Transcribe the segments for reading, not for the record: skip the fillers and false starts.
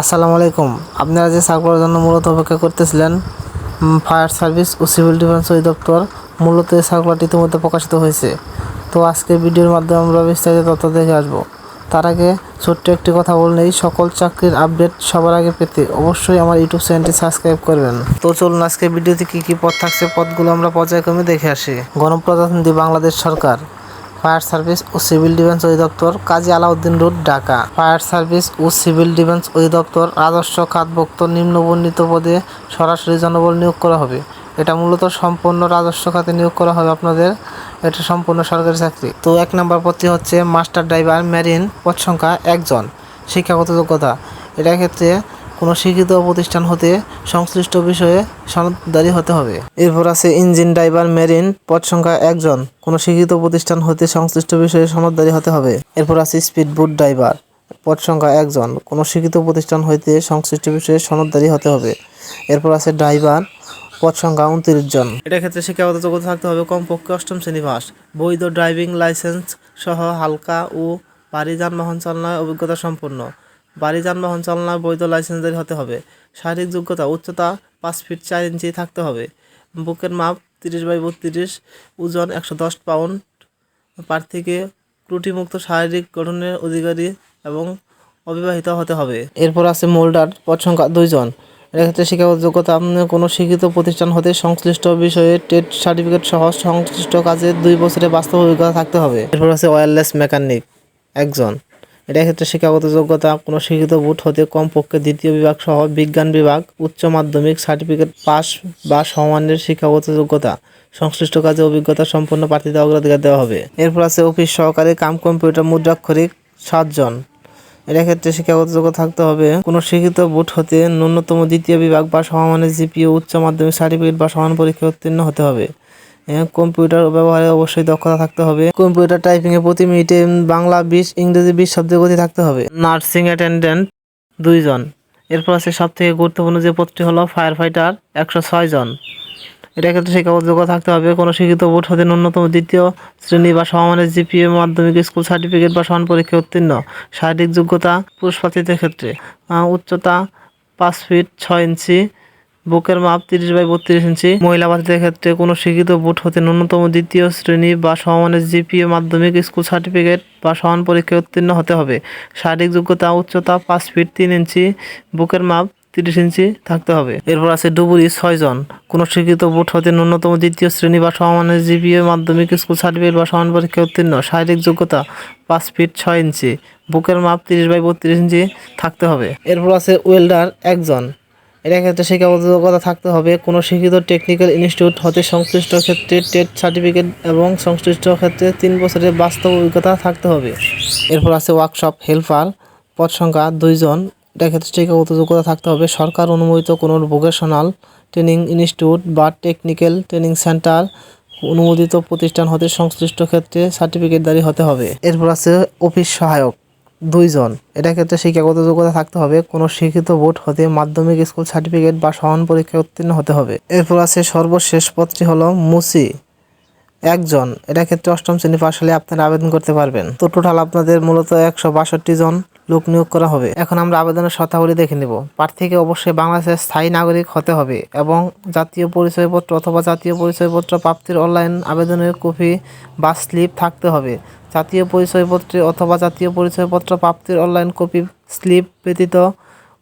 আসসালামু আলাইকুম। আপনারা যে চাকরির জন্য মূলত অপেক্ষা করতেছিলেন, ফায়ার সার্ভিস ও সিভিল ডিফেন্স অধিদপ্তর, মূলত এই সার্কুলারটি ইতিমধ্যে প্রকাশিত হয়েছে। তো আজকে ভিডিওর মাধ্যমে আমরা বিস্তারিত তথ্য দেখে আসবো। তার আগে ছোট্ট একটি কথা বললেই, সকল চাকরির আপডেট সবার আগে পেতে অবশ্যই আমার ইউটিউব চ্যানেলটি সাবস্ক্রাইব করবেন। তো চলুন আজকে ভিডিওতে কী কী পদ থাকছে, পদগুলো আমরা পর্যায়ক্রমে দেখে আসি। গণপ্রজাতন্ত্রী বাংলাদেশ সরকার, ফায়ার সার্ভিস ও সিভিল ডিফেন্স অধিদপ্তর, Kazi Alauddin road, Dhaka. Fire service ও সিভিল ডিফেন্স অধিদপ্তর রাজস্ব খাতভুক্ত নিম্নবর্ণিত পদে সরাসরি জনবল নিয়োগ করা হবে। এটা মূলত সম্পূর্ণ রাজস্ব খাতে নিয়োগ করা হবে আপনাদের। এটা সম্পূর্ণ সরকারি চাকরি। তো 1 নম্বর পদটি হচ্ছে মাস্টার ড্রাইভার মেরিন, পদ সংখ্যা 1 জন। শিক্ষাগত যোগ্যতা, এটার ক্ষেত্রে কোনো শিক্ষিত প্রতিষ্ঠান হতে সংশ্লিষ্ট বিষয়ে সনদধারী হতে হবে। এরপর আছে ইঞ্জিন ড্রাইভার মেরিন, পদ সংখ্যা 1 জন। কোনো শিক্ষিত প্রতিষ্ঠান হতে সংশ্লিষ্ট বিষয়ে সনদধারী হতে হবে। এরপর আছে স্পিড বোট ড্রাইভার, পদ সংখ্যা 1 জন। কোনো শিক্ষিত প্রতিষ্ঠান হইতে সংশ্লিষ্ট বিষয়ে সনদধারী হতে হবে। এরপর আছে ড্রাইভার, পদ সংখ্যা 29 জন। এটার ক্ষেত্রে শিক্ষাগত যোগ্যতা থাকতে হবে কমপক্ষে 8ম শ্রেণী পাস, বৈধ ড্রাইভিং লাইসেন্স সহ হালকা ও ভারী যানবাহন চালনায় অভিজ্ঞতা সম্পন্ন। ভারী যানবাহন চালনায় বৈধ লাইসেন্সধারী হতে হবে। শারীরিক যোগ্যতা, উচ্চতা 5 ফিট 4 ইঞ্চি থাকতে হবে। বুকের মাপ 30x32, ওজন 110 পাউন্ড। প্রার্থীকে ত্রুটিমুক্ত শারীরিক গঠনের অধিকারী এবং অবিবাহিত হতে হবে। এরপর আছে মোল্ডার, পদ সংখ্যা 2 জন। এক্ষেত্রে শিক্ষাগত যোগ্যতা, কোনো শিক্ষিত প্রতিষ্ঠান হতে সংশ্লিষ্ট বিষয়ে ট্রেড সার্টিফিকেট সহ সংশ্লিষ্ট কাজে 2 বছরের বাস্তব অভিজ্ঞতা থাকতে হবে। এরপর আছে ওয়্যারলেস মেকানিক, 1 জন। এটার ক্ষেত্রে শিক্ষাগত যোগ্যতা, কোনো শিক্ষিত বোর্ড হতে কমপক্ষে 2য় বিভাগ সহ বিজ্ঞান বিভাগ উচ্চ মাধ্যমিক সার্টিফিকেট পাস বা সমমানের শিক্ষাগত যোগ্যতা। সংশ্লিষ্ট কাজে অভিজ্ঞতা সম্পন্ন প্রার্থীদের অগ্রাধিকার দেওয়া হবে। এরপর আছে অফিস সহকারী কাম কম্পিউটার মুদ্রাক্ষরিক, 7 জন। এটার ক্ষেত্রে শিক্ষাগত যোগ্যতা থাকতে হবে কোনো শিক্ষিত বোর্ড হতে ন্যূনতম 2য় বিভাগ বা সমমানের জিপিএ উচ্চ মাধ্যমিক সার্টিফিকেট বা সমান পরীক্ষায় উত্তীর্ণ হতে হবে। কম্পিউটার ব্যবহারে অবশ্যই দক্ষতা থাকতে হবে। কম্পিউটার টাইপিংয়ে প্রতি মিনিটে বাংলা 20, ইংরেজি 20 শব্দের গতি থাকতে হবে। নার্সিং অ্যাটেন্ডেন্ট 2 জন। এরপর আছে সবথেকে গুরুত্বপূর্ণ যে পদটি হলো ফায়ার ফাইটার, 106 জন। এটার ক্ষেত্রে শিক্ষাগত যোগ্যতা থাকতে হবে কোনো শিক্ষিত বোর্ড হতে ন্যূনতম 2য় শ্রেণী বা সমমানের জিপিএ মাধ্যমিক স্কুল সার্টিফিকেট বা সমান পরীক্ষায় উত্তীর্ণ। শারীরিক যোগ্যতা, পুরুষ প্রার্থীদের ক্ষেত্রে উচ্চতা 5 ফিট 6 ইঞ্চি, বুকের মাপ 30x32 ইঞ্চি। মহিলা প্রার্থীদের ক্ষেত্রে কোনো শিক্ষিত বোর্ড হতে ন্যূনতম 2য় শ্রেণী বা সমমানের জিপিএ মাধ্যমিক স্কুল সার্টিফিকেট বা সমান পরীক্ষায় উত্তীর্ণ হতে হবে। শারীরিক যোগ্যতা, উচ্চতা 5 ফিট 3 ইঞ্চি, বুকের মাপ 30 ইঞ্চি থাকতে হবে। এরপর আছে ডুবুরি, 6 জন। কোনো শিক্ষিত বোর্ড হতে ন্যূনতম 2য় শ্রেণী বা সমমানের জিপিএ মাধ্যমিক স্কুল সার্টিফিকেট বা সমান পরীক্ষায় উত্তীর্ণ। শারীরিক যোগ্যতা 5 ফিট 6 ইঞ্চি, বুকের মাপ 30x32 ইঞ্চি থাকতে হবে। এরপর আছে ওয়েল্ডার, 1 জন। এটার ক্ষেত্রে শিক্ষাগত যোগ্যতা থাকতে হবে কোনো শিক্ষিত টেকনিক্যাল ইনস্টিটিউট হতে সংশ্লিষ্ট ক্ষেত্রে ট্রেড সার্টিফিকেট এবং সংশ্লিষ্ট ক্ষেত্রে 3 বছরের বাস্তব অভিজ্ঞতা থাকতে হবে। এরপর আছে ওয়ার্কশপ হেল্পার, পদ সংখ্যা 2 জন। এটার ক্ষেত্রে শিক্ষাগত যোগ্যতা থাকতে হবে সরকার অনুমোদিত কোনো ভোকেশনাল ট্রেনিং ইনস্টিটিউট বা টেকনিক্যাল ট্রেনিং সেন্টার অনুমোদিত প্রতিষ্ঠান হতে সংশ্লিষ্ট ক্ষেত্রে সার্টিফিকেটধারী হতে হবে। এরপর আছে অফিস সহায়ক, 2 জন। এটার ক্ষেত্রে শিক্ষাগত যোগ্যতা থাকতে হবে কোনো শিক্ষিত বোর্ড হতে মাধ্যমিক স্কুল সার্টিফিকেট বা সমান পরীক্ষায় উত্তীর্ণ হতে হবে। এরপর আছে সর্বশেষ পদটি হলো মুসি, 1 জন। এটার ক্ষেত্রে 8ম শ্রেণী পাশ হলে আপনারা আবেদন করতে পারবেন। তো টোটাল আপনাদের মূলত 162 জন লোক নিয়োগ করা হবে। এখন আমরা আবেদনের শর্তাবলী দেখে নেব। প্রার্থীকে অবশ্যই বাংলাদেশের স্থায়ী নাগরিক হতে হবে এবং জাতীয় পরিচয়পত্র অথবা জাতীয় পরিচয়পত্র প্রাপ্তির অনলাইন আবেদনের কপি বা স্লিপ থাকতে হবে। জাতীয় পরিচয়পত্রে অথবা জাতীয় পরিচয়পত্র প্রাপ্তির অনলাইন কপি স্লিপ ব্যতীত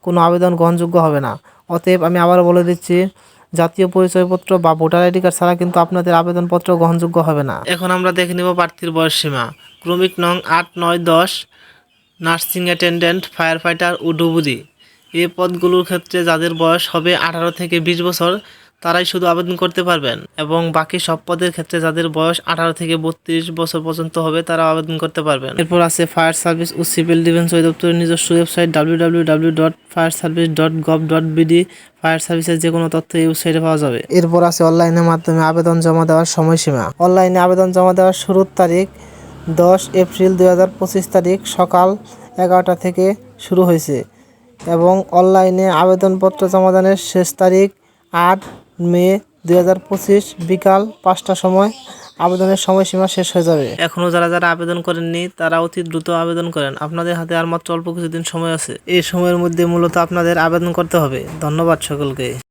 কোনো আবেদন গ্রহণযোগ্য হবে না। অতএব আমি আবারও বলে দিচ্ছি, জাতীয় পরিচয়পত্র বা ভোটার আইডি কার্ড ছাড়া কিন্তু আপনাদের আবেদনপত্র গ্রহণযোগ্য হবে না। এখন আমরা দেখে নেব প্রার্থীর বয়সসীমা। ক্রমিক নং 8, 9, 10 নার্সিং অ্যাটেন্ডেন্ট, ফায়ার ফাইটার ও ডুবুরি। এই পদগুলোর ক্ষেত্রে যাদের বয়স হবে 18 থেকে 20 বছর তারাই শুধু আবেদন করতে পারবেন এবং বাকি সব পদের ক্ষেত্রে যাদের বয়স 18 থেকে 32 বছর পর্যন্ত হবে তারা আবেদন করতে পারবেন। এরপর আছে ফায়ার সার্ভিস ও সিভিল ডিফেন্স অধিদপ্তরের নিজস্ব ওয়েবসাইট www.fireservice.gov.bd। ফায়ার সার্ভিসের যে কোনো তথ্য এই ওয়েবসাইটে পাওয়া যাবে। এরপর আছে অনলাইনের মাধ্যমে আবেদন জমা দেওয়ার সময়সীমা। অনলাইনে আবেদন জমা দেওয়ার শুরুর তারিখ 10 এপ্রিল 2025 তারিখ সকাল 11টা থেকে শুরু হয়েছে এবং অনলাইনে আবেদনপত্র জমাদানের শেষ তারিখ 8 মে 2025 বিকাল 5টার সময় আবেদনের সময়সীমা শেষ হয়ে যাবে। এখনো যারা যারা আবেদন করেননি তারা অতি দ্রুত আবেদন করেন। আপনাদের হাতে আর মাত্র অল্প কিছুদিন সময় আছে। এই সময়ের মধ্যে মূলত আপনাদের আবেদন করতে হবে। ধন্যবাদ সকলকে।